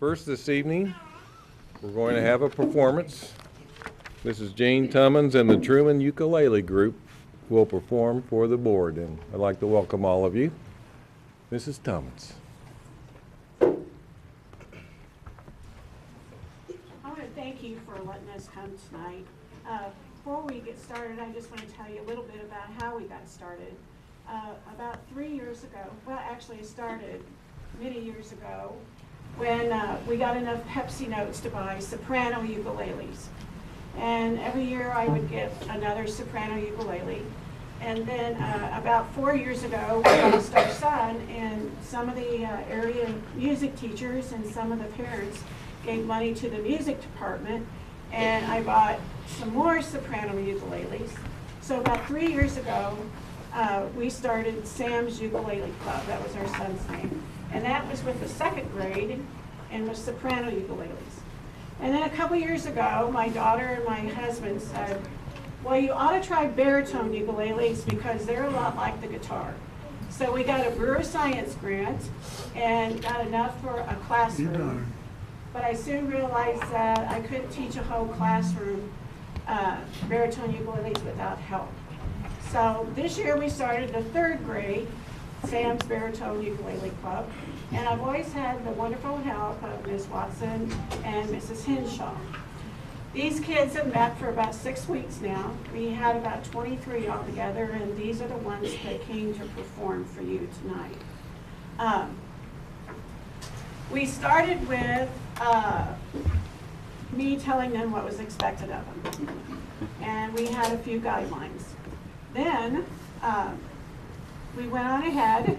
First this evening, we're going to have a performance. This is Jane Tummins and the Truman Ukulele Group will perform for the board, and I'd like to welcome all of you. Mrs. Tummins. I want to thank you for letting us come tonight. Before we get started, I just want to tell you a little bit about how we got started. About 3 years ago, well actually it started many years ago when we got enough Pepsi notes to buy soprano ukuleles. And every year I would get another soprano ukulele. And then about 4 years ago, we lost our son, and some of the area music teachers and some of the parents gave money to the music department, and I bought some more soprano ukuleles. So about 3 years ago, we started Sam's Ukulele Club. That was our son's name. And that was with the second grade and was soprano ukuleles. And then a couple years ago, my daughter and my husband said, well, you ought to try baritone ukuleles because they're a lot like the guitar. So we got a Brewer Science grant and got enough for a classroom. But I soon realized that I couldn't teach a whole classroom baritone ukuleles without help. So this year we started the third grade Sam's Baritone Ukulele Club, and I've always had the wonderful help of Ms. Watson and Mrs. Henshaw. These kids have met for about 6 weeks now. We had about 23 altogether, and these are the ones that came to perform for you tonight. We started with me telling them what was expected of them, and we had a few guidelines. Then we went on ahead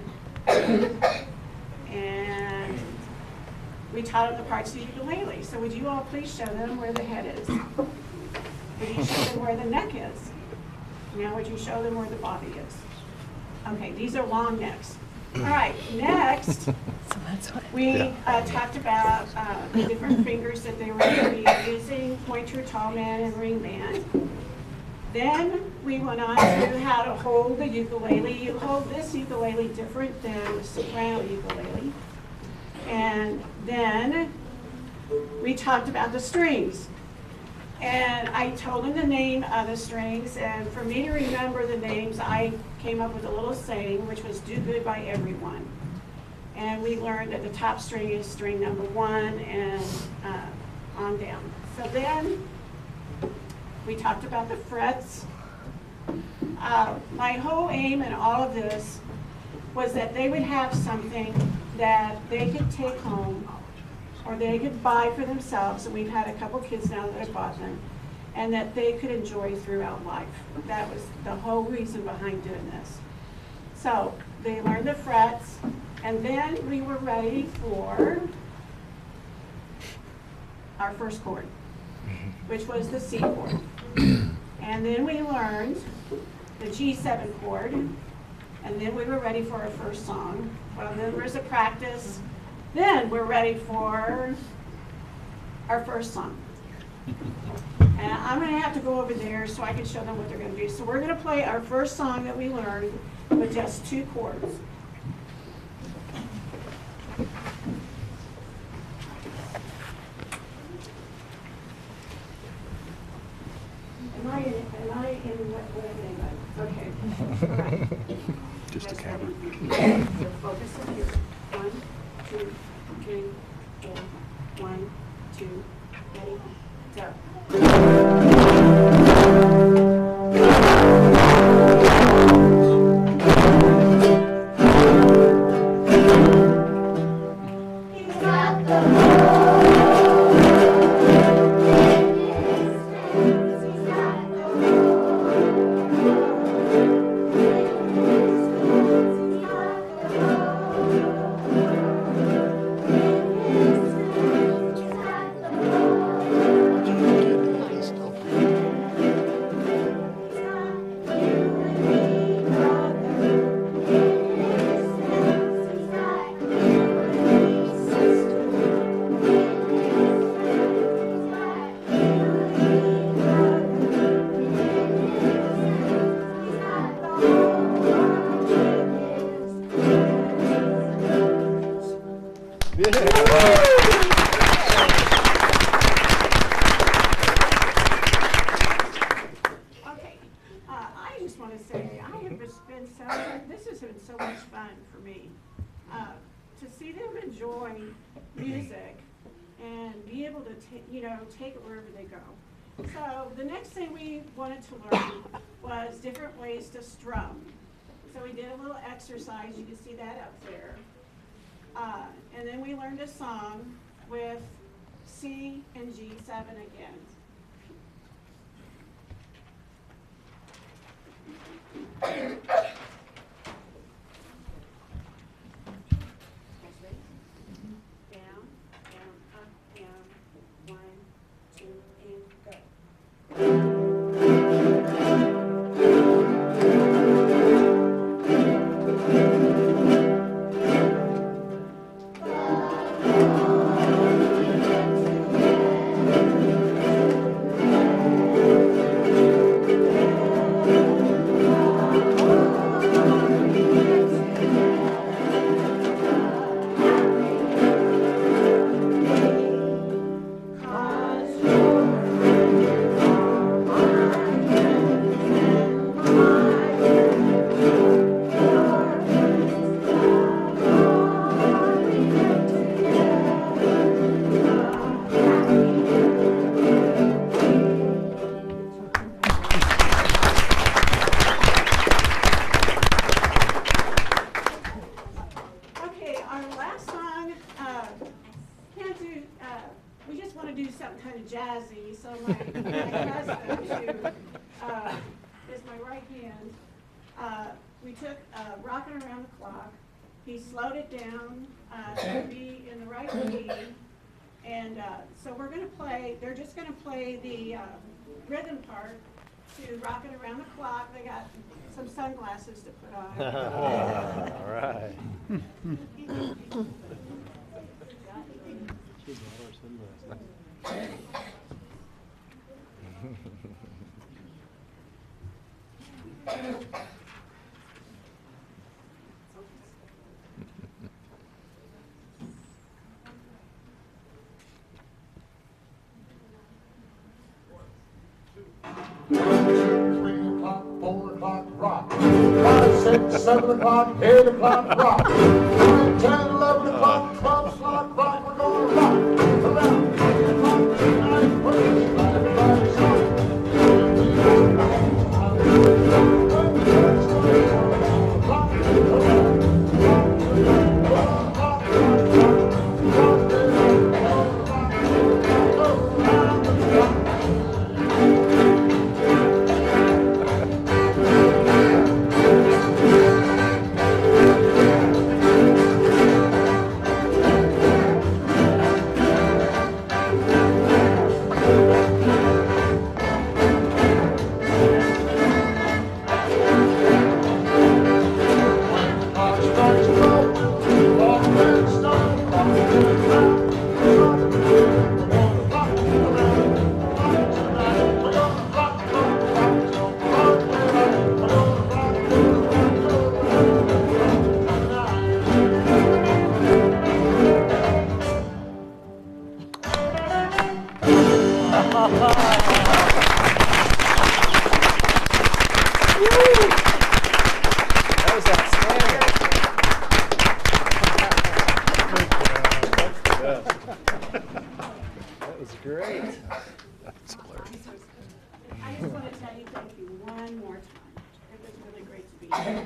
and we taught them the parts of the ukulele. So would you all please show them where the head is? Would you show them where the neck is? Now would you show them where the body is? Okay, these are long necks. All right, next we talked about the different fingers that they were going to be using, pointer, tall man, and ring band. Then we went on to how to hold the ukulele. You hold this ukulele different than the soprano ukulele. And then we talked about the strings. And I told them the name of the strings, and for me to remember the names, I came up with a little saying, which was do good by everyone. And we learned that the top string is string number 1 and on down. So then we talked about the frets. My whole aim in all of this was that they would have something that they could take home or they could buy for themselves, and we've had a couple kids now that have bought them, and that they could enjoy throughout life. That was the whole reason behind doing this. So they learned the frets, and then we were ready for our first chord, which was the C chord. And then we learned the G7 chord, and then we were ready for our first song. Well, then there was a practice. Then we're ready for our first song. And I'm going to have to go over there so I can show them what they're going to do. So we're going to play our first song that we learned with just 2 chords. Am I in what I think? Okay. All right. Just a camera. So focus in here. 1, 2, 3, 4. 1, 2, ready, go. music and be able to, take it wherever they go. So the next thing we wanted to learn was different ways to strum. So we did a little exercise. You can see that up there. And then we learned a song with C and G7 again. Down, down, up, down. 1, 2, and go. We just want to do something kind of jazzy, so my husband, who is my right hand, we took Rockin' Around the Clock. He slowed it down to be in the right key, and so we're going to play, they're just going to play the rhythm part to Rockin' Around the Clock. They got some sunglasses to put on. All right. Rock. 5, 6, 7 o'clock, 8 o'clock, rock. 9, 10, 11 o'clock, 12 o'clock, rock. We're gonna rock. Around 8 o'clock, tonight, push, everybody song.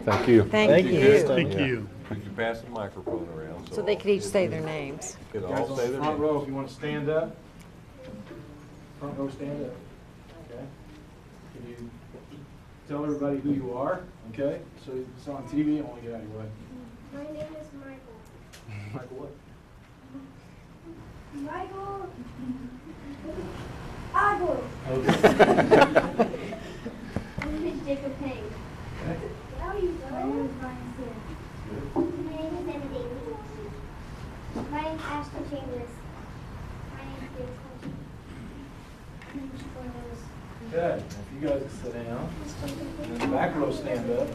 Thank you. Thank you. Thank you. Could you pass the microphone around? So they could each say their names. Could Guys all on say the their front names. row, if you want to stand up. Front row, stand up. Okay? Can you tell everybody who you are? Okay? So it's on TV, I want to get out of your way. My name is Michael. Michael what? Michael. Agor. Okay. My name is Jacob Payne. How are you? My name is Brian Sears. My name is Emma Daly. My name is Ashton Chambers. My name is Grace Colton. My name is Troy Lewis. Okay, if you guys sit down, and the back row stand up.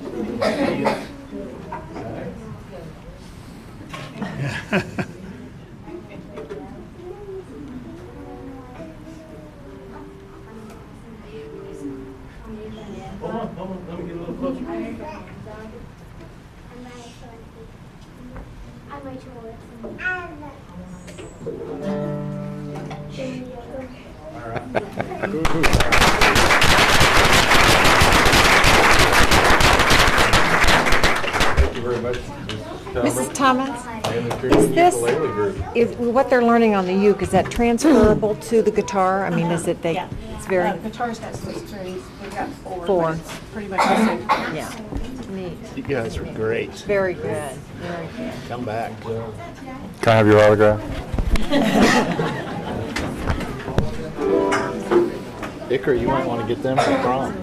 Hold on, let me get a little closer. I'm Rachel Wilson. Thank you very much, Mrs. Thomas, and the Truman this- Ukulele Group. is what they're learning on the uke, is that transferable to the guitar? I mean, is it, Yeah. it's very, Guitar's got 6 strings, we've got 4. Four. But it's pretty much the same. yeah, neat. You guys are great. Very good, very good. Come back. Can I have your autograph? Iker, you might want to get them for prom.